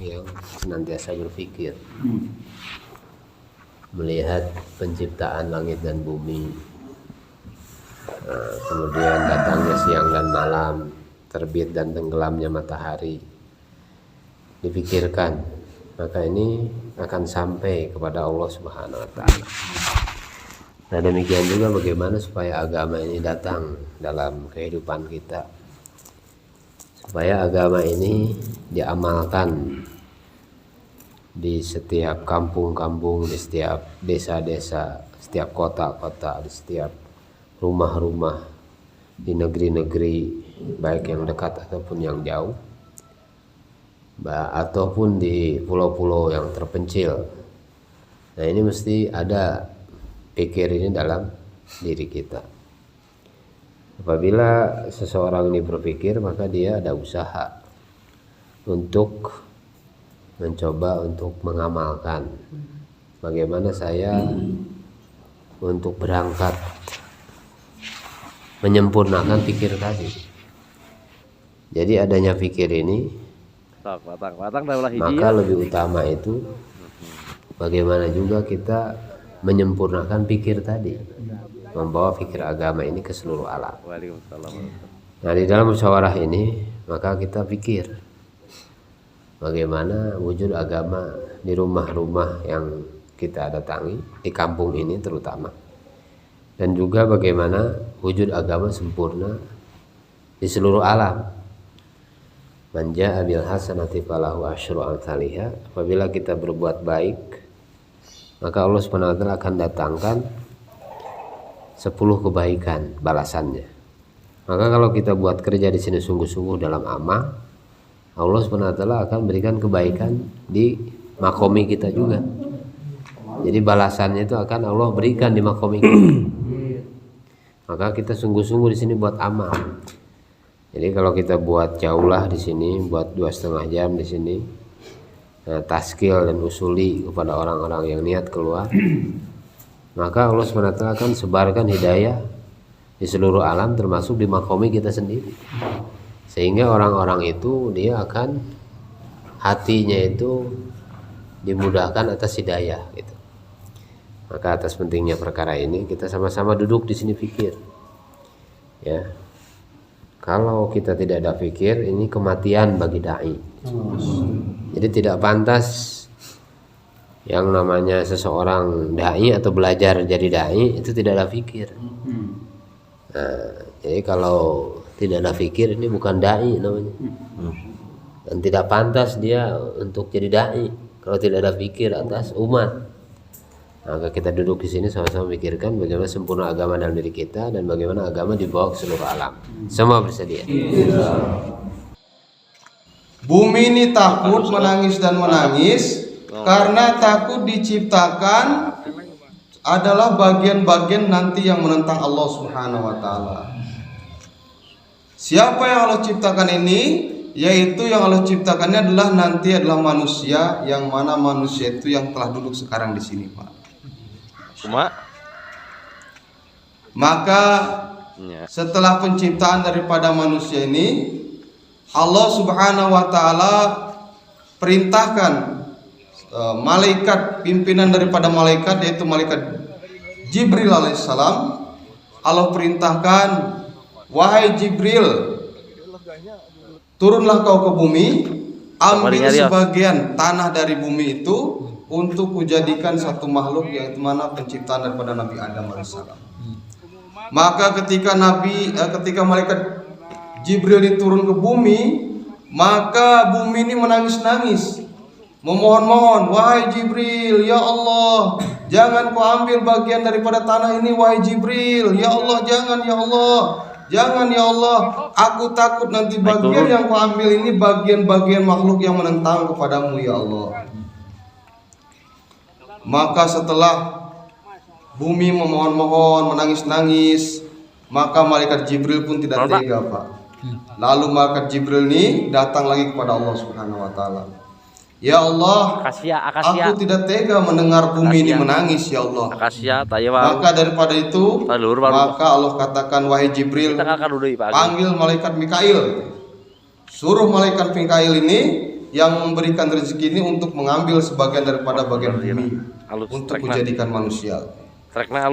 yang senantiasa berpikir, melihat penciptaan langit dan bumi, kemudian datangnya siang dan malam, terbit dan tenggelamnya matahari, dipikirkan, maka ini akan sampai kepada Allah Subhanahu wa Ta'ala. Nah, demikian juga bagaimana supaya agama ini datang dalam kehidupan kita, supaya agama ini diamalkan di setiap kampung-kampung, di setiap desa-desa, setiap kota-kota, di setiap rumah-rumah, di negeri-negeri baik yang dekat ataupun yang jauh, ataupun di pulau-pulau yang terpencil. Nah, ini mesti ada pikir ini dalam diri kita. Apabila seseorang ini berpikir, maka dia ada usaha untuk mencoba untuk mengamalkan bagaimana saya untuk berangkat menyempurnakan pikir tadi. Jadi adanya pikir ini, maka lebih utama itu bagaimana juga kita menyempurnakan pikir tadi, membawa pikir agama ini ke seluruh alam. Nah, di dalam musyawarah ini maka kita pikir bagaimana wujud agama di rumah-rumah yang kita datangi, di kampung ini terutama, dan juga bagaimana wujud agama sempurna di seluruh alam. Man jaa bil hasanati falahu asyru amsalihha. Apabila kita berbuat baik, maka Allah Subhanahu wa Ta'ala akan datangkan 10 kebaikan balasannya. Maka kalau kita buat kerja di sini sungguh-sungguh dalam amal, Allah Subhanahu wa Ta'ala akan berikan kebaikan di makomi kita juga. Jadi balasannya itu akan Allah berikan di makomi kita. Maka kita sungguh-sungguh di sini buat amal. Jadi kalau kita buat jauhlah di sini, buat 2,5 jam di sini, taskil dan usuli kepada orang-orang yang niat keluar, maka Allah SWT akan sebarkan hidayah di seluruh alam, termasuk di makomi kita sendiri, sehingga orang-orang itu dia akan hatinya itu dimudahkan atas hidayah gitu. Maka atas pentingnya perkara ini kita sama-sama duduk di sini pikir, ya. Kalau kita tidak ada pikir, ini kematian bagi dai. Jadi tidak pantas yang namanya seseorang dai atau belajar jadi dai itu tidak ada pikir. Nah, jadi kalau tidak ada pikir ini bukan dai namanya. Dan tidak pantas dia untuk jadi dai kalau tidak ada pikir atas umat. Maka kita duduk di sini sama-sama memikirkan bagaimana sempurna agama dalam diri kita dan bagaimana agama dibawa ke seluruh alam. Semua bersedia. Bumi ini takut, menangis dan menangis karena takut diciptakan adalah bagian-bagian nanti yang menentang Allah Subhanahu wa Ta'ala. Siapa yang Allah ciptakan ini? Yaitu yang Allah ciptakannya adalah manusia, yang mana manusia itu yang telah duduk sekarang di sini, Pak. Maka setelah penciptaan daripada manusia ini, Allah Subhanahu wa Ta'ala perintahkan malaikat, pimpinan daripada malaikat, yaitu malaikat Jibril alaihissalam. Allah perintahkan, wahai Jibril, turunlah kau ke bumi, ambil sebagian tanah dari bumi itu untuk kujadikan satu makhluk, yaitu mana penciptaan daripada Nabi Adam alaihissalam. Maka ketika malaikat Jibril diturun ke bumi, maka bumi ini menangis-nangis, memohon-mohon, wahai Jibril, ya Allah, jangan kau ambil bagian daripada tanah ini, wahai Jibril, ya Allah, jangan ya Allah, jangan ya Allah, aku takut nanti bagian yang kau ambil ini bagian-bagian makhluk yang menentang kepadamu ya Allah. Maka setelah bumi memohon-mohon, menangis-nangis, maka malaikat Jibril pun tidak tega, Pak. Lalu malaikat Jibril ini datang lagi kepada Allah Subhanahu wa Ta'ala. Ya Allah, aku tidak tega mendengar bumi ini menangis ya Allah. Maka daripada itu, maka Allah katakan, wahai Jibril, panggil malaikat Mikail. Suruh malaikat Mikail ini yang memberikan rezeki ini untuk mengambil sebagian daripada bagian bumi untuk menjadikan manusia.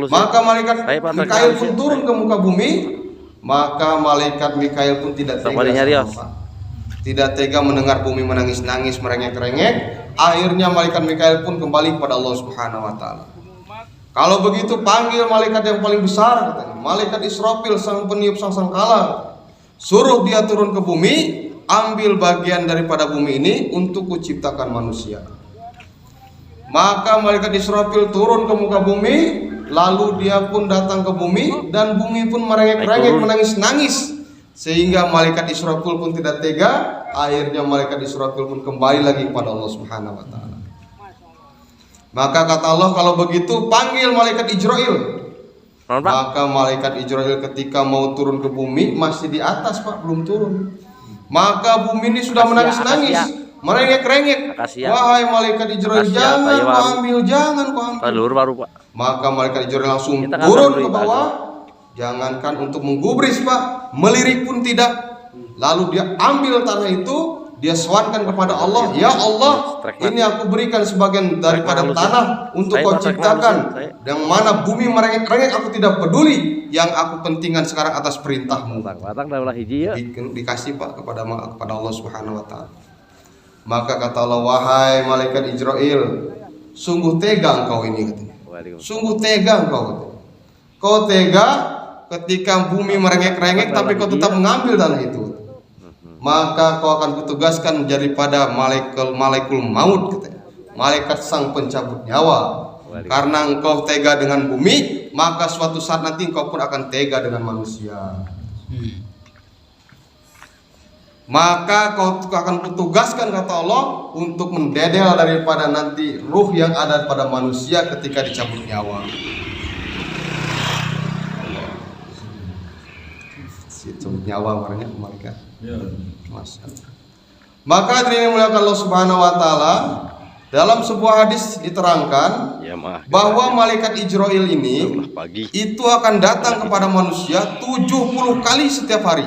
Maka malaikat Mikail pun turun ke muka bumi. Maka malaikat Mikail pun tidak tega mendengar bumi menangis-nangis, merengek-rengek. Akhirnya malaikat Mikail pun kembali kepada Allah Subhanahu wa taala. Kalau begitu panggil malaikat yang paling besar, katanya, malaikat Israfil sang peniup sangkala. Suruh dia turun ke bumi, ambil bagian daripada bumi ini untuk kuciptakan manusia. Maka malaikat Israfil turun ke muka bumi, lalu dia pun datang ke bumi dan bumi pun merengek-rengek, menangis-nangis. Sehingga malaikat Israfil pun tidak tega. Akhirnya malaikat Israfil pun kembali lagi kepada Allah Subhanahu wa taala. Maka kata Allah, kalau begitu panggil malaikat Ijrail. Maka malaikat Ijrail ketika mau turun ke bumi masih di atas, Pak, belum turun. Maka bumi ini sudah menangis-nangis, merengek-rengek. Wahai malaikat Ijrail, jangan kau ambil, jangan kau ambil. Maka malaikat Ijrail langsung turun ke bawah. Jangankan untuk menggubris, Pak, melirik pun tidak. Lalu dia ambil tanah itu, dia sowankan kepada Allah, ya Allah, ini aku berikan sebagian daripada tanah untuk kau ciptakan. Yang mana bumi merengek-rengek aku tidak peduli, yang aku pentingkan sekarang atas perintahmu. Dikasih, Pak, kepada Allah Subhanahu wa taala. Maka kata Allah, wahai malaikat Ijrail, sungguh tega engkau ini, katanya. Sungguh tega engkau, katanya. Kau tega ketika bumi merengek-rengek tapi kau tetap mengambil tanah itu. Maka kau akan kutugaskan daripada malaikul maut, katanya, malaikat sang pencabut nyawa. Karena engkau tega dengan bumi, maka suatu saat nanti engkau pun akan tega dengan manusia. Maka kau akan kutugaskan, kata Allah, untuk mendedel daripada nanti ruh yang ada pada manusia ketika dicabut nyawa. Cabut nyawa orangnya malaikat. Maka hadirin muliakan Allah Subhanahu wa taala, dalam sebuah hadis diterangkan bahwa malaikat Ijrail ini itu akan datang kepada manusia 70 kali setiap hari.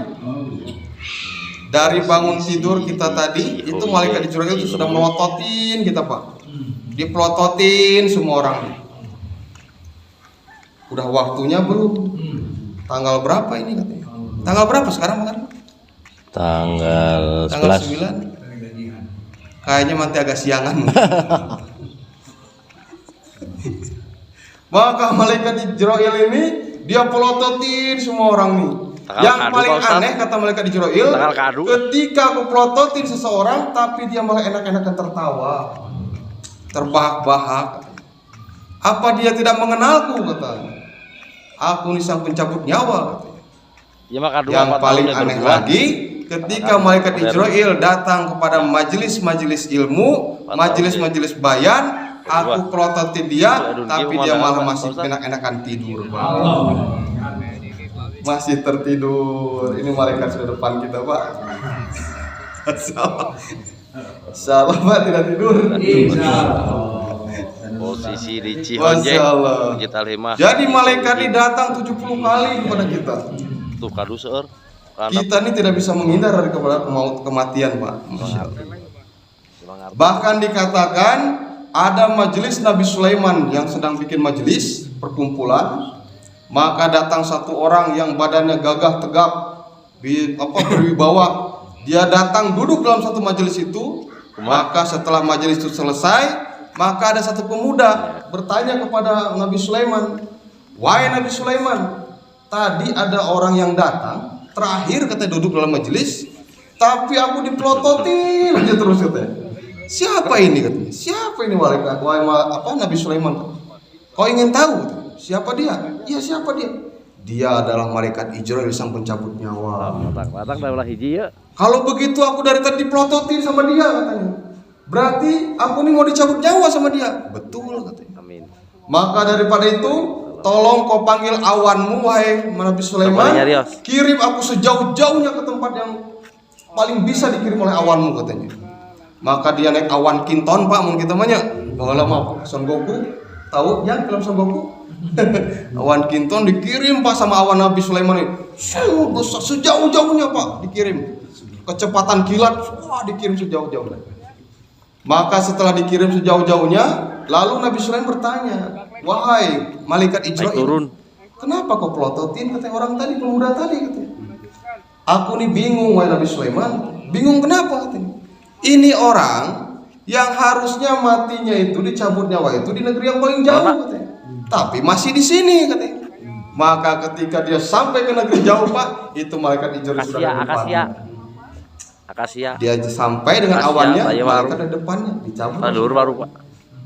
Dari bangun tidur kita tadi, itu malaikat Ijrail itu sudah melototin kita, Pak. Dipelototin semua orang. Udah waktunya belum? Tanggal berapa ini, katanya? Tanggal berapa sekarang, kan? Tanggal 9. Kayaknya nanti agak siangan. Maka malaikat Ijrail ini dia pelototin semua orang nih. Yang paling aneh, kata malaikat Ijrail, ketika aku pelototin seseorang tapi dia malah enak-enakan tertawa, terbahak-bahak. Apa dia tidak mengenalku, katanya? Aku ini sang pencabut nyawa, katanya. Yang paling aneh lagi, ketika malaikat Ijrail datang kepada majelis-majelis ilmu, majelis-majelis bayan, aku pelototin dia, tapi dia malah masih enak-enakan tidur. Masih tertidur. Ini malaikat sudah depan kita, Pak. Salah, Pak, tidak tidur. Posisi di Cihonjek. Jadi malaikat ini datang 70 kali kepada kita. Kita ini tidak bisa menghindar dari kematian, Pak. Bahkan dikatakan ada majelis Nabi Sulaiman yang sedang bikin majelis perkumpulan, maka datang satu orang yang badannya gagah tegap, berwibawa. Dia datang duduk dalam satu majelis itu. Maka setelah majelis itu selesai, maka ada satu pemuda bertanya kepada Nabi Sulaiman, wahai Nabi Sulaiman, tadi ada orang yang datang terakhir, katanya, duduk dalam majelis, tapi aku dipelototin aja terus, katanya. Siapa ini, katanya? Siapa ini malaikat? Nabi Sulaiman? Kau ingin tahu siapa dia? Iya, siapa dia? Dia adalah malaikat Ijrail sang pencabut nyawa. Kalau begitu aku dari tadi dipelototin sama dia, katanya. Berarti aku ini mau dicabut nyawa sama dia. Betul, katanya. Amin. Maka daripada itu, tolong kau panggil awanmu, wahai Nabi Sulaiman. Kirim aku sejauh-jauhnya ke tempat yang paling bisa dikirim oleh awanmu, katanya. Maka dia naik awan Kinton, Pak, mungkin kita banyak. Bahwa lama Son Goku, tahu ya film Son Goku? Awan Kinton dikirim, Pak, sama awan Nabi Sulaiman ini. Sejauh-jauhnya, Pak, dikirim. Kecepatan kilat, wah, dikirim sejauh-jauhnya. Maka setelah dikirim sejauh-jauhnya, lalu Nabi Sulaiman bertanya, wahai malaikat Israil, kenapa kau pelototin kata orang tadi, pemuda tadi katanya. Aku nih bingung wahai Nabi Sulaiman. Bingung kenapa katanya. Ini orang yang harusnya matinya itu, dicabut nyawa itu di negeri yang paling jauh katanya. Tapi masih di sini katanya. Maka ketika dia sampai ke negeri jauh Pak, itu malaikat Israil sudah di depannya. Akasia. Dia sampai dengan awannya, malaikat di depannya dicabut. Baru Pak.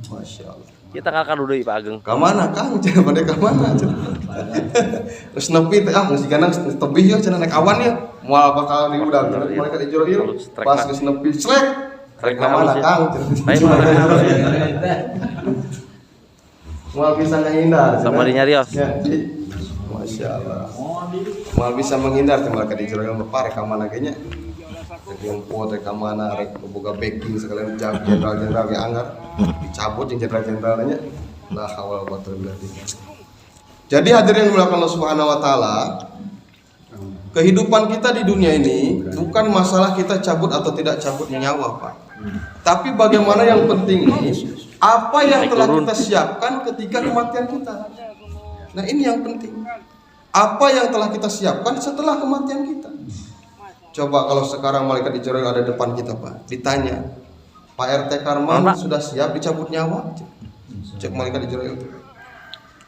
Masya Allah. Kita kakak dulu Pak Ageng. Kamana Kang? Cenah bade kamana cenah. Terus nepi teh geus digana tebih ya cenah naik awan ya. Moal bakal diudang malaikat Israil. Pas geus nepi slek. Rek kamana Kang? Moal bisa menghindar. Sama dinyarios. Masya Allah. Moal bisa menghindar teh malaikat Israil mah rek kamana kayaknya. Rek ngumpul rek kamana rek boga backing sekalian jenderal-jenderal ge anggar dicabut jeung jenderal-jenderalnya. La haula wala quwwata illa billah. Jadi hadirin yang Allah Subhanahu wa taala, kehidupan kita di dunia ini bukan masalah kita cabut atau tidak cabut nyawa, Pak. Tapi bagaimana yang penting ini, apa yang telah kita siapkan ketika kematian kita. Nah, ini yang penting. Apa yang telah kita siapkan setelah kematian kita. Coba kalau sekarang malaikat Israil ada depan kita Pak, ditanya, Pak RT Karman sudah siap dicabut nyawa? Cek malaikat Israil.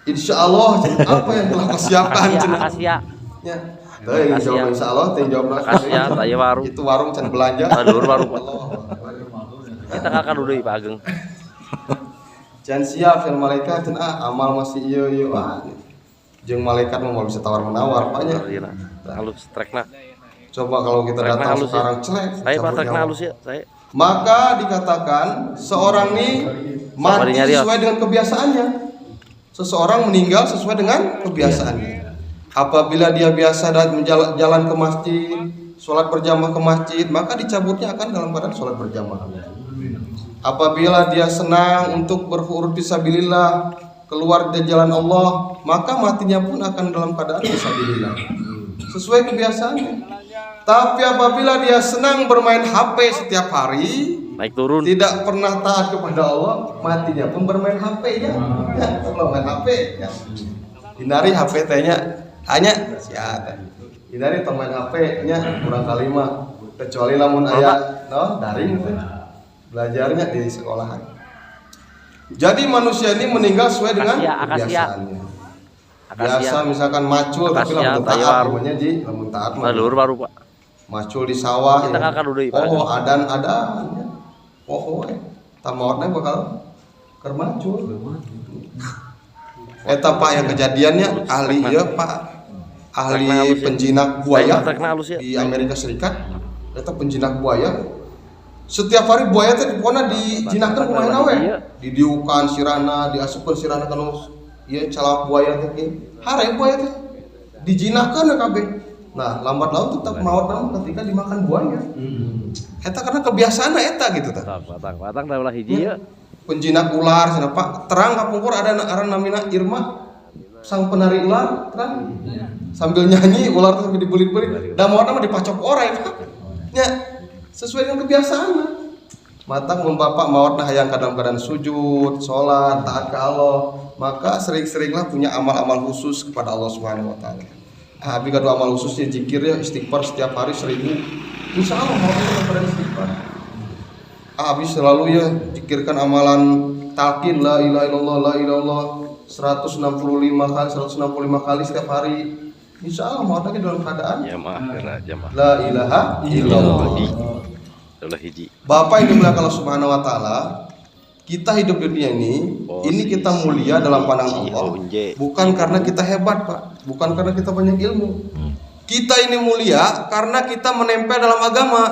Insya Allah, apa yang telah kau siapkan? Akasia. Ya, teh jawab Insya Allah, teh jawab Akasia, tanya warung. Itu warung can belanja. Badur warung Pak. Kita kakak dulu Pak Ageng. Jangan siap yang malaikat, amal masih iya. Jeung malaikat mau bisa tawar menawar, Paknya. Halus trekna. Coba kalau kita datang sekarang celek, saya Pak trekna halus ya, saya. Maka dikatakan seorang ini mati sesuai dengan kebiasaannya. Seseorang meninggal sesuai dengan kebiasaannya. Apabila dia biasa jalan ke masjid, sholat berjamaah ke masjid, maka dicabutnya akan dalam keadaan sholat berjamaah. Apabila dia senang untuk berkhuruf fisabilillah, keluar dari jalan Allah, maka matinya pun akan dalam keadaan fisabilillah. Sesuai kebiasaannya. Tapi apabila dia senang bermain HP setiap hari, naik turun, tidak pernah taat kepada Allah, matinya pun bermain HP ya. Kalau main HP ya. Hindari HP teh-nya hanya siat. Hindari main HP-nya kurang kalima, kecuali lamun aya daring teh. Belajarnya di sekolahan. Jadi manusia ini meninggal sesuai dengan kebiasaannya. Biasa misalkan macul tapi lamun taat namanya ji, lamun taat mah. Baru Pak. Macul di sawah. Kita kakak dulu Pak. Oh, adan. Oh, tamawatna bakal keur macul. Eta Pak yang kejadiannya ahli ya Pak. Ahli penjinak buaya di Amerika Serikat. Eta penjinak buaya. Setiap hari buaya teh pokona dijinakkeun kumaha we. Didiukan sirana, diasupkeun sirana kana ieu calak buaya teh. Hare buaya teh dijinakkeun kabeh. Nah, lambat laun tetap maut namun ketika dimakan buaya. Eta karena kebiasaan eta gitu tah. Batang da ulah hiji ya. Penjinak ular cenah Pak. Terang kapungkur ada aran namina Irma. Sang penari ular, terang. Sambil nyanyi ular teh sambil dibelit-belit. Da mautna mah dipacok orai Pak. Nya sesuai dengan kebiasaannya. Matang bapak mautna hayang dalam keadaan sujud, salat, taat ke Allah, maka sering-seringlah punya amal-amal khusus kepada Allah Subhanahu wa taala. Abi kado amal khususnya zikir ya, istighfar setiap hari 1000. Insyaallah mau dalam keadaan istighfar. Abi selalu ya zikirkan amalan talqin la ilaha illallah la ilallah 165 kali setiap hari. Insyaallah mau dalam keadaan jamaah la ilaha illallah. Bapak ini belakang Allah Subhanahu wa taala, kita hidup di dunia ini kita mulia dalam pandangan Allah bukan karena kita hebat Pak, bukan karena kita banyak ilmu. Kita ini mulia karena kita menempel dalam agama.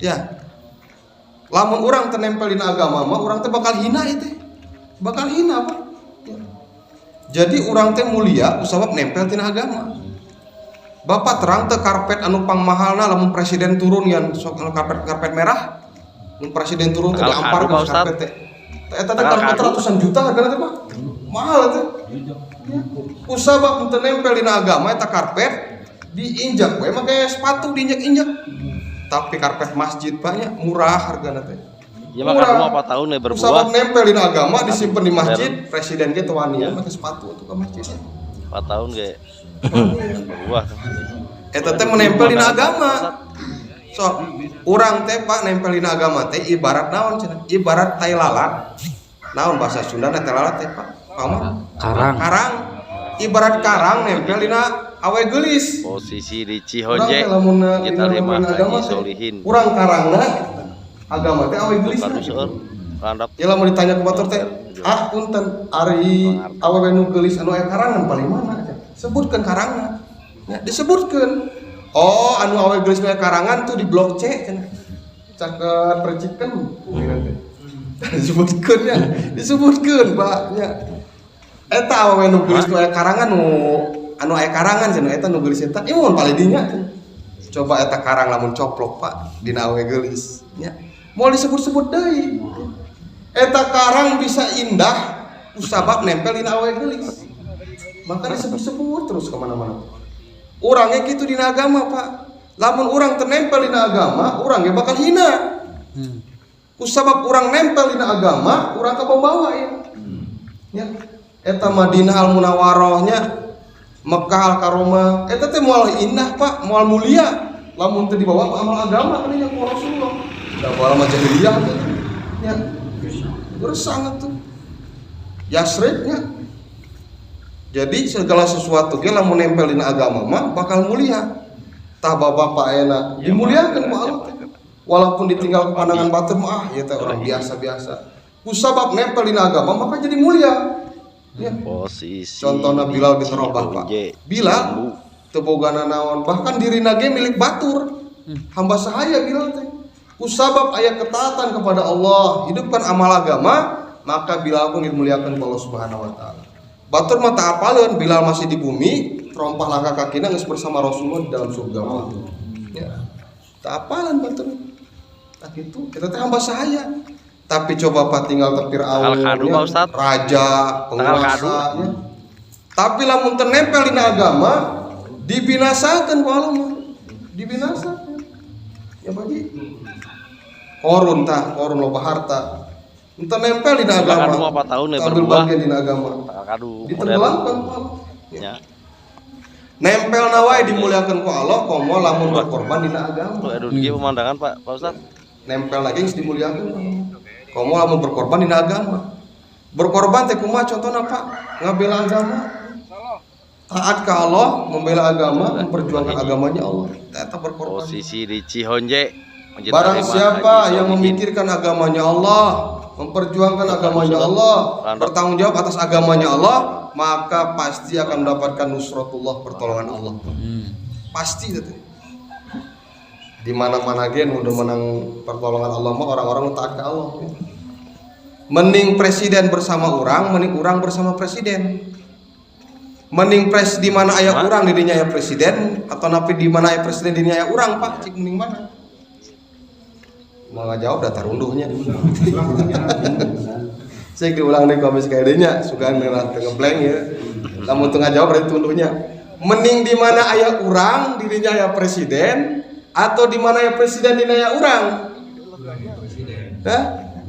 Ya. Lamun orang tenempel di agama mah orang teh bakal hina itu. Bakal hina Pak. Ya. Jadi orang teh mulia kusabab nempel tina agama. Bapak terang teh karpet anu pangmahalna lamun presiden turun yan sok karpet merah. Mun presiden turun teh diampar ke karpet teh. Eta teh karpet ratusan juta hargana teh Pak. Mahal teh. Kusabab teu nempel dina agama eta karpet diinjak we make sepatu diinjak-injak. Tapi karpet masjid banyak murah hargana teh. Ya makan rumah 4 tahun ya berbuah. Sabab nempelin agama disimpan di masjid, presiden gitu wani pakai sepatu tuh ke masjid. 4 tahun kayak berbuah. Eta teh menempelin agama. So, urang teh Pak nempelin agama teh ibarat naon cenah? Ibarat tai lalat. Naon bahasa Sunda teh lalat teh Pak? Paman? Karang. Ibarat karang nempelin awe geulis. Posisi di Cihonje kita terima haji solihin. Urang karangna agama teh awe geulis. Landap. Ya lamun ditanya ke batur teh, punten ari awewe nu geulis anu aya karangan paling mana? Sebutkeun karangna. Ya, disebutkeun. Oh, anu awewe geulis nu aya karangan tuh di blok C cenah. Caket percikeun. Disebutkeun ya. Disebutkeun, Pak. Ya. Eta awewe nu geulis nu aya karangan nu anu aya karangan cenah eta nu geulis eta. Ieu mun pale dinya. Coba eta karang lamun coplok, Pak, dina awewe geulis. Ya. Mau disebut-sebut deui. Eta karang bisa indah usabab nempelin awe geulis. Maka disebut-sebut terus kemana-mana. Orangnya gitu dina agama Pak. Lamun orang tenempel dina agama, orangnya bakal hina. Usabab orang nempel dina agama, orang kebawa ya. Eta Madinah Al Munawwarohnya, Mekah Al Karomah, eta teh moal indah Pak, moal mulia. Lamun teu dibawa amal agama kalinya ku Rasulullah. Da moal mah jahiliyah teh. Ya. Sangat tuh Yasribnya. Jadi segala sesuatu ge lamun nempel dina agama mah bakal mulia. Tah bapak ayeuna dimuliakeun ku Allah. Walaupun ditinggal ke pandangan batur mah ya teh orang biasa-biasa. Ku sabab nempel dina agama maka jadi mulia. Ya. Posisi. Contohna Bilal bin Rabah Pak. Bilal teu bogana naon, bahkan dirina ge milik batur. Hamba sahaya Bilal teh. Kusabab aya ketaatan kepada Allah, hidupkan amal agama, maka Bilal pun dimuliakan Allah Subhanahu wa taala. Batur mah teu apaleun Bilal masih di bumi, terompah langkah kakina geus bersama Rasulullah di dalam surga. Ya. Teu apaleun batur. Nah gitu, kita teh hamba sahaya. Tapi coba Pak tinggal teu Firaun, raja, penguasa ya. Tapi lamun teu nempel dina agama, dibinasakeun ku Allah. Dibinasakeun. Ya bagi korun loba harta entah nempel di agama 4 tahun ya ambil bagian di agama ditenggelamkan ya. Nempel nawai dimuliakan ku Allah komo lamun berkorban di agama aduh ieu pemandangan Pak Ustaz nempel lagi geus dimuliakan komo lamun berkorban di agama berkorban teh kumaha contohna Pak ngabela agama taat ke Allah membela agama memperjuangkan agamanya Allah eta berkorban posisi di Cihonje. Barang siapa yang memikirkan agamanya Allah, memperjuangkan agamanya Allah, bertanggung jawab atas agamanya Allah, maka pasti akan mendapatkan nusratullah, pertolongan Allah. Pasti itu. Di mana-mana gen udah menang pertolongan Allah mah orang-orang taat ke Allah. Mending presiden bersama orang, mending orang bersama presiden. Mending di mana aya orang dirinya ya presiden atau napi di mana aya presiden dirinya ya orang Pak, cik mending mana? Mau ngajawab data runduhnya. Saya diulang di komis kaidenya suka ngeblank ya. Lamun teu ngajawab berarti tunduhnya. Mending di mana aya urang dirinya ya presiden atau di mana ya presiden dirinya ya urang? Hah?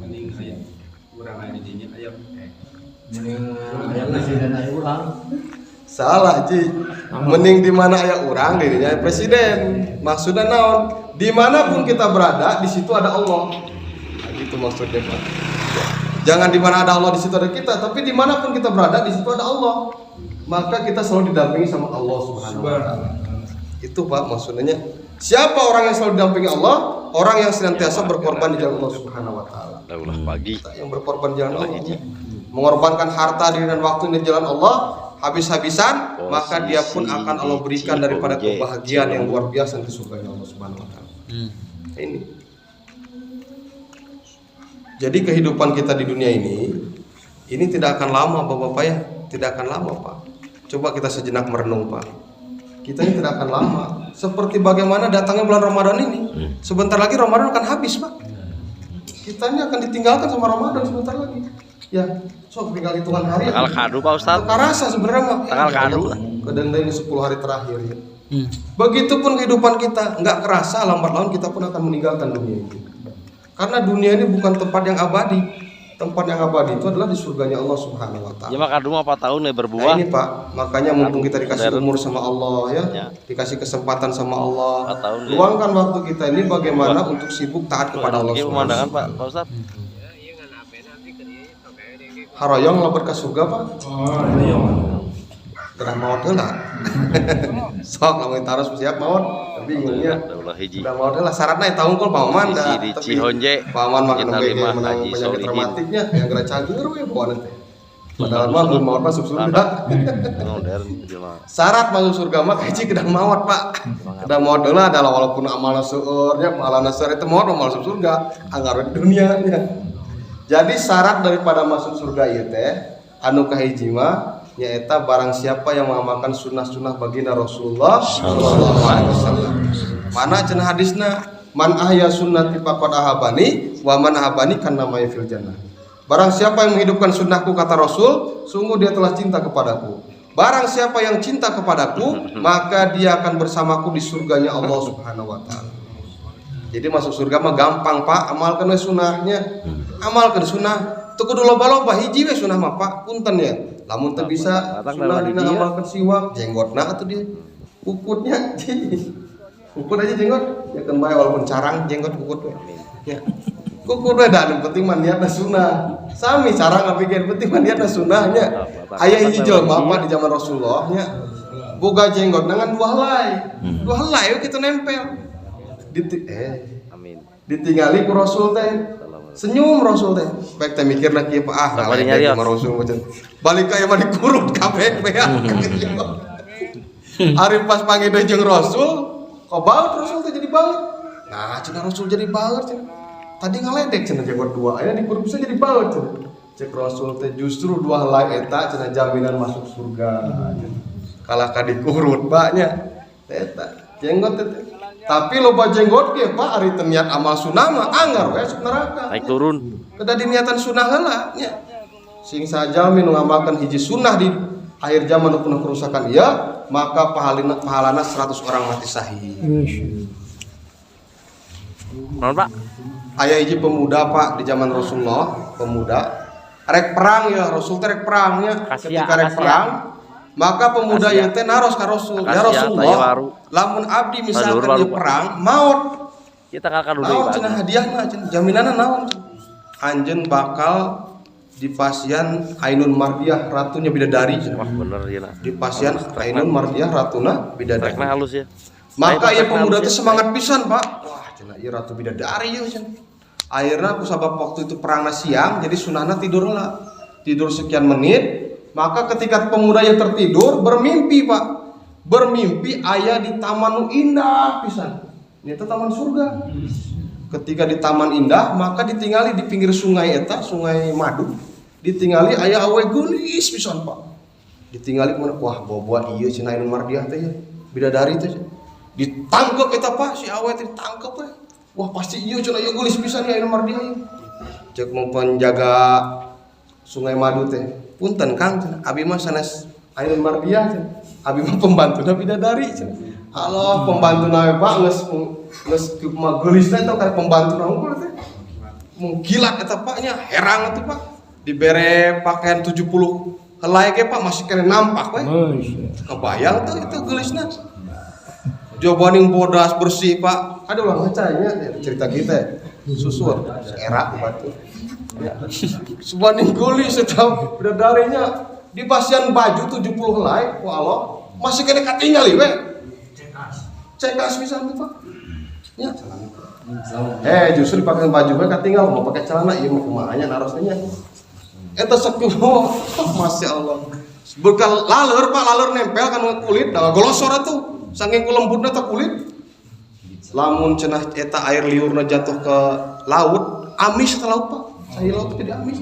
Mending aya urang aya dirinya aya presiden aya urang. Salah Ci. Mending di mana aya urang dirinya ya presiden. Maksudnya naon? Dimanapun kita berada, di situ ada Allah. Nah, gitu maksudnya Pak. Jangan di mana ada Allah di situ ada kita, tapi dimanapun kita berada di situ ada Allah. Maka kita selalu didampingi sama Allah Subhanahu wa taala. Itu Pak maksudnya. Siapa orang yang selalu didampingi Allah? Orang yang senantiasa berkorban di jalan Allah Subhanahu wa taala. Pagi. Yang berkorban di jalan Allah. Mengorbankan harta, diri dan waktu di jalan Allah habis-habisan, maka dia pun akan Allah berikan daripada kebahagiaan yang luar biasa di surga Allah Subhanahu wa taala. Ini. Jadi kehidupan kita di dunia ini tidak akan lama Bapak-bapak ya, tidak akan lama Pak. Coba kita sejenak merenung Pak. Kita ini tidak akan lama. Seperti bagaimana datangnya bulan Ramadan ini. Sebentar lagi Ramadan akan habis Pak. Kita ini akan ditinggalkan sama Ramadan sebentar lagi. Ya, sok tinggal hitungan hari. Tanggal kadu Pak Ustaz. Karasa sebenarnya mah. Tanggal kadu. Kadang-kadang 10 hari terakhir ya. Begitupun kehidupan kita, nggak kerasa lambat laun kita pun akan meninggalkan dunia ini. Karena dunia ini bukan tempat yang abadi. Tempat yang abadi itu adalah di surganya Allah Subhanahu wa taala. Ya maka dulu 4 tahun ya Nah berbuah. ini Pak, makanya mumpung kita dikasih Modern. umur sama Allah ya, Ya. dikasih kesempatan sama Allah, 4 tahun, ya. luangkan waktu kita ini bagaimana untuk sibuk taat kepada Allah Ini Subhanahu pemandangan wa Pak, taala. Pak Ustaz. Haroyong lapor ke surga Pak. Gerah maut heula. Sok lamun taros siap maut, bingungnya. Daulah hiji. Udah maut heula syaratna eta unggul paman dah. Di Cihonje. Paman mah Kita nembe lima menang Haji penyakit Solihin. rematiknya yang geura cager we bawaan teh. Padahal mah mun maut masuk surga. Modern jelema. Syarat masuk surga mah hiji kedah maut Pak. Kedah maut heula adalah walaupun amalna seueur nya pahalana seueur teh maut mah masuk surga, anggar di dunia nya. Jadi syarat daripada masuk surga ieu teh anu kahiji mah nyaeta barang siapa yang mengamalkan sunnah-sunnah baginda Rasulullah sallallahu alaihi wasallam. Mana cenah hadisna man ahya sunnati faqad ahabani wa man ahabani kana may fil jannah. Barang siapa yang menghidupkan sunnahku kata Rasul, sungguh dia telah cinta kepadaku. Barang siapa yang cinta kepadaku, maka dia akan bersamaku di surganya Allah Subhanahu wa taala. Jadi masuk surga mah gampang Pak, amalkan we sunnahnya. Amalkan sunnah. Teu kudu loba-loba hiji we sunah mah Pak, punten ya. Lamun teu bisa sunah dina amalkan siwak, jenggotna atuh dia. Ukutnya. Ukut aja jenggot, ya kan bae walaupun carang jenggot ukut we. Ya. Ukut we da penting mah niatna sunah. Sami carang ngapikeun penting mah niatna sunahnya. Aya hiji jelema Pak di zaman Rasulullah nya. Boga jenggot dengan dua helai. Dua helai we kitu nempel. Amin. Ditinggali ku Rasul teh. Senyum Rasul teh. Baik teh mikirna kieu Pak Bari nyari sama Rasul macam. Balik ka mah dikurut kabeh beak. Ari pas panggil jeung Rasul, kok baut Rasul teh jadi baut. Nah, cenah Rasul jadi baut cenah. Tadi ngaledek cenah jenggot dua, aya dikurut bisa jadi baut cenah. Cek Rasul teh justru dua helai eta cenah jaminan masuk surga. Kalah ka dikurut baknya. Eta jenggot teh. Tapi loba jenggot ge Pak ari teu niat amal sunah mah anggar we masuk neraka. Naik turun. Kedah diniatan sunah heula nya. Sing saja nu ngamalkan hiji sunnah di akhir zaman nu penuh kerusakan ieu, maka pahalana 100 orang mati syahid. Naon Pak? Aya hiji pemuda Pak di zaman Rasulullah, pemuda rek perang ya, Rasul teh rek perangnya. Ketika rek perang, maka pemuda ieu teh naros ka Rasul. Ya Rasulullah, lamun abdi misalkan di perang maut, Kita kakak dulu naon Pak. cenah hadiahna cenah jaminanna naon? Anjeun bakal di pasian Ainun Mardiah ratunya bidadari cenah. Wah bener ya nak. Di pasian Ainun Mardiah ratuna bidadari. Trekna halus ya. Maka ieu pemuda teh semangat pisan Pak. Wah cenah ieu ratu bidadari ieu cenah. Akhirna kusabab waktu itu perangna siang jadi sunahna tidur heula. Tidur sekian menit. Maka ketika pemuda yang tertidur bermimpi Pak, bermimpi ayah di taman nu indah pisan. Ini taman surga. Ketika di taman indah, maka ditinggali di pinggir sungai eta, sungai Madu. Ditinggali ayah awe geulis pisan Pak. Ditinggali kemana? Wah boboa ieu cenah Ainun Mardiah teh ya, bidadari teh. Ditangkep eta Pak si awe teh ditangkep we. Wah pasti ieu cenah ieu geulis pisan ya Ainun Mardiah ieu. Cek mau penjaga sungai Madu teh. Punten Kang, abi mah sanes Ainun Mardiah, abi mah pembantuna bidadari. Halo pembantuna we Pak geus mah geulisna eta ka pembantuna unggul teh. Menggilat eta Pak nya, herang atuh Pak. Dibere pakaian 70 helai ge Pak masih kena nampak we. Kebayang tuh itu geulisna. Jawabaning bodas bersih Pak. Aduh lah ngecanya cerita kita. Susur seera batu. Sebaning gulis eta bidadarinya di pasian baju 70 helai ku Allah masih kena katingali we. Cekas pisan tuh Pak. Ya. Justru dipakai baju we katinggal mau pakai celana ieu mah kumaha nya narosnya. Eta sakumaha masyaallah. Bekal laleur Pak, laleur nempel kan kulit da golosor atuh. Saking ku lembutna teh kulit. Lamun cenah eta air liurna jatuh ke laut, amis eta laut Pak. Saya laut jadi amis.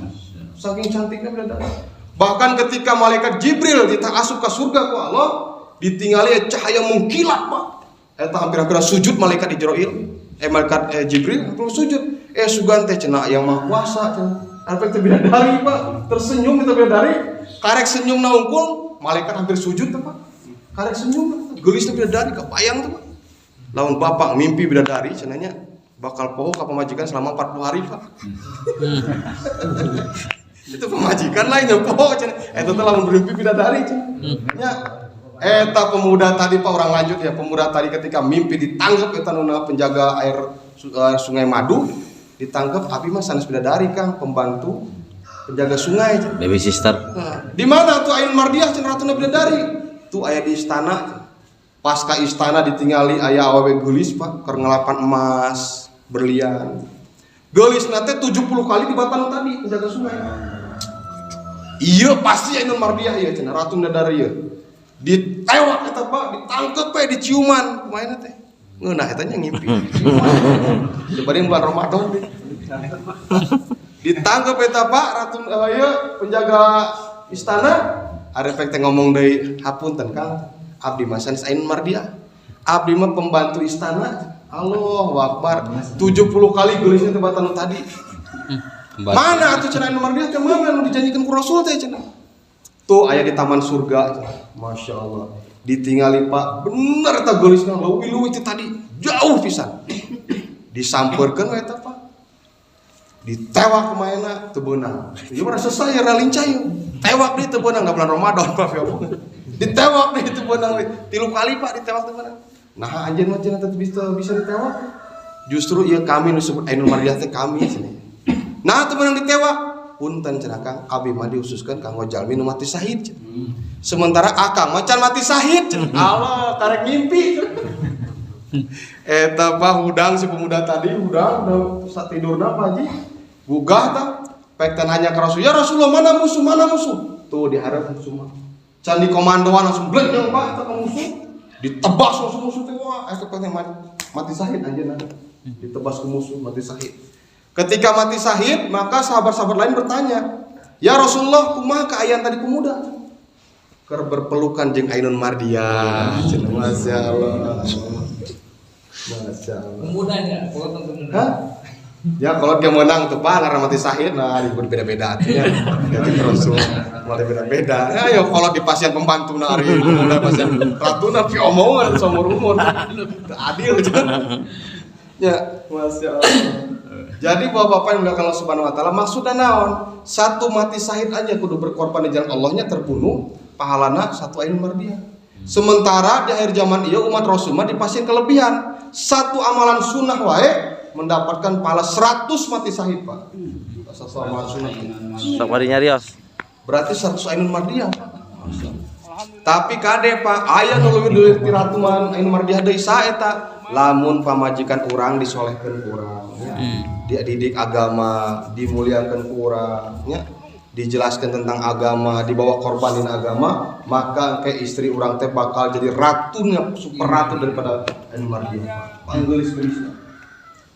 Saking cantiknya bidadari. Bahkan ketika malaikat Jibril asup ke surga ku Allah, ditinggali cahaya mengkilat Pak. Eta hampir-hampir sujud malaikat Jibril. Malaikat Jibril hampir sujud. Sugan teh cenah yang Maha Kuasa cenah. Efek teh bidadari Pak. Tersenyum kita bidadari. Karek senyum na unggul, malaikat hampir sujud teh Pak. Karek senyum, geulis teh bidadari kebayang teh Pak. Lamun bapak mimpi bidadari cenahnya bakal poho ke pemajikan selama 40 hari Pak. Itu pemajikan lain yang poho cenah. Eta teh lamun bermimpi bidadari cenah. Nya eta pemuda tadi Pak, orang lanjut ya, pemuda tadi ketika mimpi ditangkap eta nuna penjaga air Sungai Madu, ditangkap abi mah sanes bidadari Kang, pembantu penjaga sungai. Baby sister. Nah, di mana tuh Ainun Mardiah cenah ratuna bidadari? Tuh aya di istana. Pas ka istana ditinggali aya awewe geulis Pak, keur ngelapan emas, berlian. Geulisna teh 70 kali di batang tadi penjaga sungai. Iya pasti Ainun Mardiah ya cenah ratu bidadari ya. Ditewak eta Pak, ditangkep we diciuman kumaha teh. Ngeunah eta nya ngimpi. Dibanding bulan Ramadan deh. Ditangkep eta Pak ratu penjaga istana, arep teh ngomong deui, hapunten Kang, abdi mah sanes Ainun Mardiah. Abdi mah pembantu istana. Allahu Akbar. 70 kali geulisnya teh batanu tadi. Mana atuh cenah Ainun Mardiah teh mana nu dijanjikeun ku Rasul teh cenah. Tuh aya di taman surga. Masya Allah. Ditinggali Pak, bener eta geulisna leuwih-leuwih teh tadi, jauh pisan. Disampeurkeun we eta Pak. Ditewak kumaha teu beunang. Ieu mah selesai ya lincah ieu. Tewak deui teu beunang da bulan Ramadan Pak ya. Ditewak deui teu beunang we. 3 kali Pak ditewak teu beunang. Nah anjeun mah cenah teh bisa ditewak. Justru ieu kami nu disebut Ainun Mardiah teh kami cenah. Nah teu beunang ditewak. Punten cenah Kang, abi mah diususkeun kanggo jalmi nu mati syahid cenah. Sementara akang mah can mati syahid cenah. Allah karek ngimpi. Eta Pak hudang si pemuda tadi hudang saat tidurna Pak Haji. Gugah tah pek teh nanya ka Rasul, "Ya Rasulullah, mana musuh? Mana musuh?" Tuh diharap musuh mah. Can di komandoan langsung blek yang Pak eta ka musuh. Ditebas langsung musuh teh wah eta teh mati syahid anjeunna. Ditebas ku musuh mati syahid. Ketika mati syahid, maka sahabat-sahabat lain bertanya, "Ya Rasulullah, kumaha keayaan tadi pemuda?" Keur berpelukan jeung Ainun Mardiah. Cenah masyaallah. Masyaallah. Pemudanya, kalau pemuda. Hah? Ya kalau dia menang tuh Pak karena mati syahid, nah berbeda-beda artinya. Jadi Rasul malah beda-beda. Ya kalau di pasien pembantu nari, pemuda pasien ratu nabi omongan seumur umur. Adil cenah. Ya, masyaallah. Jadi Bapak-bapak yang dimuliakan Allah Subhanahu wa taala, maksudnya naon? Satu mati syahid aja kudu berkorban di jalan Allahnya terbunuh, pahalana satu Ainun Mardiah. Sementara di akhir zaman ieu umat Rasul mah dipasieun kelebihan. Satu amalan sunnah wae mendapatkan pahala 100 mati syahid, Pak. Asal amalan sunnah. Sok bari nyarios. Berarti 100 Ainun Mardiah. Tapi kade Pak, aya nu leuwih ti ratu Ainun Mardiah deui saeta. Lamun pamajikan urang disolehkeun urang. Dia didik agama, dimuliakan kurangnya, dijelaskan tentang agama, dibawa korbanin agama, maka ke istri orang teh bakal jadi ratunya, super ratu daripada Ainun Mardiah. Panggelis-gelisna.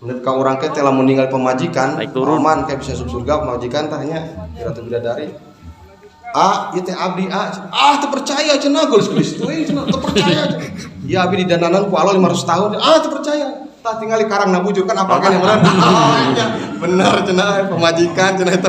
Menurut ka urang teh telah meninggal pemajikan, aman kayak bisa masuk surga pemajikan tanya ratu bidadari. Ieu teh abdi teu percaya cenah gelis-gelis teuing cenah teu percaya. Ya abdi didananan ku Allah 500 tahun. Teu percaya. Tinggal di karang nabujur kan apalkan yang benar cenah pemajikan cenah itu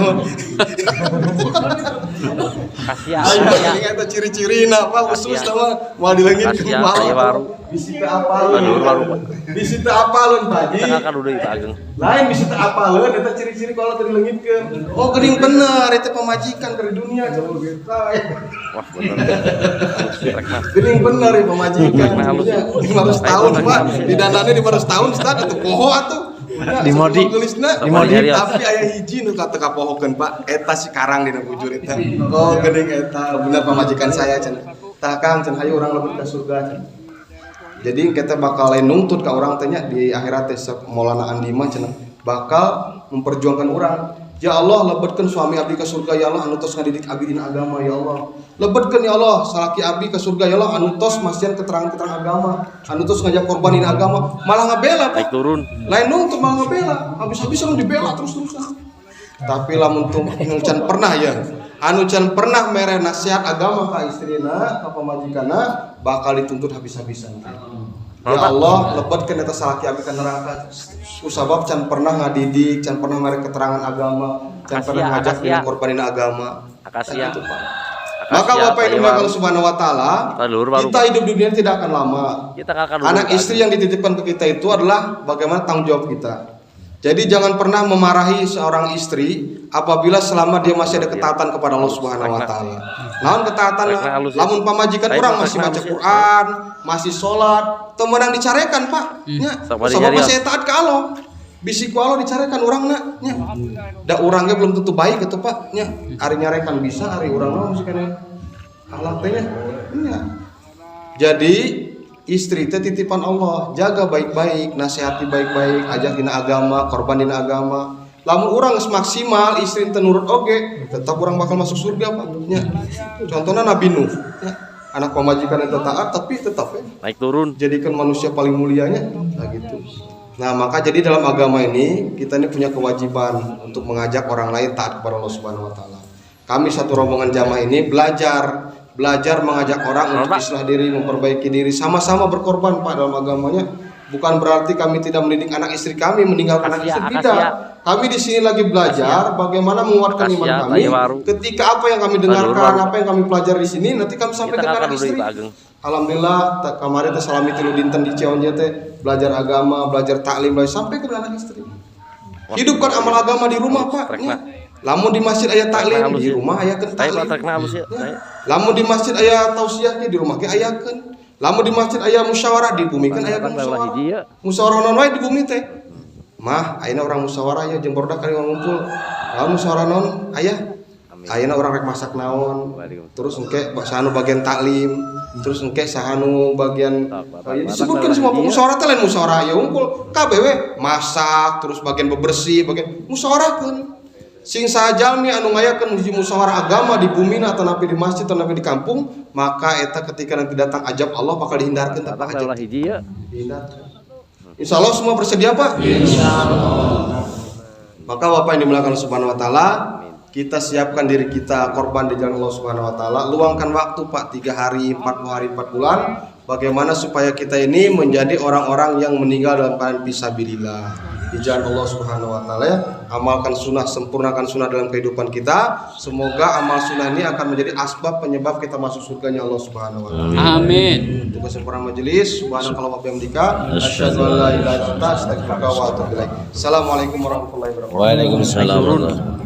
Kasia ini eta ciri-cirina apa khusus nama mau dileungitkeun baru bisi teu apaleun bisi teu apaleun Pak Haji tengah kadudeui Pak Ageng lain bisi teu apaleun eta ciri-ciri kalau teu dileungitkeun oh geuning bener eta pemajikan ke dunia jauh gitu wah bener geuning bener ya pemajikan 500 tahun Pak didandani 500 tahun Ustaz atuh poho atuh dimodi tapi aya hiji nu teu kapohokeun Pak eta si karang dina bujur eta oh geuning eta bener pamajikan saya cenah tah Kang cenah hayu urang lebet ka surga cenah jadi kita bakal lain nuntut ka urang teh nya di akhirat teh Maulana Andi mah cenah bakal memperjuangkan urang ya Allah lebetkeun suami abdi ka surga ya Allah anu tos ngadidik abdi dina agama ya Allah lebetkeun ya Allah salaki abdi ka surga ya Allah anu tos masieun keterangan-keterangan agama anu tos ngajak korban dina agama malah ngabela naik turun lain nuntut malah ngabela habis-habisan dibela terus-terusan tapi lamun tuh anu can pernah ya anu can pernah mere nasihat agama ka istrina ka pamajikanna bakal dituntut habis-habisan ya Allah lebetkeun eta salaki abdi ka neraka kusabab can pernah ngadidik can pernah mere keterangan agama can pernah ngajak dina korban dina agama akasia Maka Bapak yang dimuliakan Allah Subhanahu wa taala, kita hidup di dunia tidak akan lama. Anak istri yang dititipkan ke kita itu adalah bagaimana tanggung jawab kita. Jadi jangan pernah memarahi seorang istri apabila selama dia masih ada ketaatan kepada Allah Subhanahu wa taala. Namun ketaatan lamun pamajikan orang masih baca Quran, masih sholat, temenang dicarekan Pak. Nya, sama masih taat ke Allah. Bisi ku Allah dicarekan orang nya. Da urangnya belum tentu baik itu Pak. Nya, ari nyarekan bisa, ari urang mah mesti kana akhlak teh nya. Jadi istri itu titipan Allah, jaga baik-baik, nasihati baik-baik, ajak dina agama, korban dina agama. Lamun urang geus maksimal, istri teu nurut oge, tetap urang bakal masuk surga Pak. Nya. Contohna Nabi Nuh, ya. Anak pamajikan yang taat tapi tetap ya. Naik turun. Jadikan manusia paling mulianya, nah gitu. Nah, maka jadi dalam agama ini kita ini punya kewajiban untuk mengajak orang lain taat kepada Allah Subhanahu wa taala. Kami satu rombongan jamaah ini belajar mengajak orang untuk islah diri, memperbaiki diri, sama-sama berkorban Pak dalam agamanya. Bukan berarti kami tidak mendidik anak istri kami meninggalkan anak istri, tidak. Kami di sini lagi belajar bagaimana menguatkan iman kami. Ketika apa yang kami dengarkan, apa yang kami pelajari di sini, nanti kami sampaikan ke anak istri. Alhamdulillah, kemarin teh salami tilu dinten di Ciaonja teh belajar agama, belajar taklim, sampai ke anak istri. Hidupkan amal agama di rumah Pak. Lamun di masjid aya taklim, di rumah aya taklim. Lamun di masjid aya tausiah di rumah ge ayakeun. Lamun di masjid aya musyawarah, di bumi kan aya musyawarah. Musyawarah naon wae di bumi teh. Mah, ayeuna urang musyawarah ya jeung bordak kali ngumpul. Lamun musyawarah naon aya? Ayeuna urang rek masak naon. Terus engke sahanu bagian taklim, terus engke sahanu bagian disebutkeun semua musyawarah teh lain musyawarah aya ngumpul. Kabeh we masak, terus bagian bebersih, bagian musyawarahkeun. Sing sajalmi anu ngayakeun hiji musyawarah agama di bumi atau napi di masjid atau napi di kampung, maka eta ketika nanti datang ajab Allah bakal dihindarkeun tak ajab. Insyaallah semua bersedia Pak? Insyaallah. Maka Bapak yang dimuliakan Allah Subhanahu wa taala, kita siapkan diri kita korban di jalan Allah Subhanahu wa taala, luangkan waktu Pak 3 hari, 40 hari, 4 bulan bagaimana supaya kita ini menjadi orang-orang yang meninggal dalam keadaan fisabilillah. Di jalan Allah Subhanahu wa taala ya. Amalkan sunnah, sempurnakan sunnah dalam kehidupan kita. Semoga amal sunnah ini akan menjadi asbab penyebab kita masuk surganya Allah Subhanahu wa taala. Amin. Untuk kesempurnaan majelis, subhanakallah wa bihamdika, asyhadu an la ilaha illa anta, astaghfiruka wa atubu ilaik. Assalamualaikum warahmatullahi wabarakatuh. Waalaikumsalam.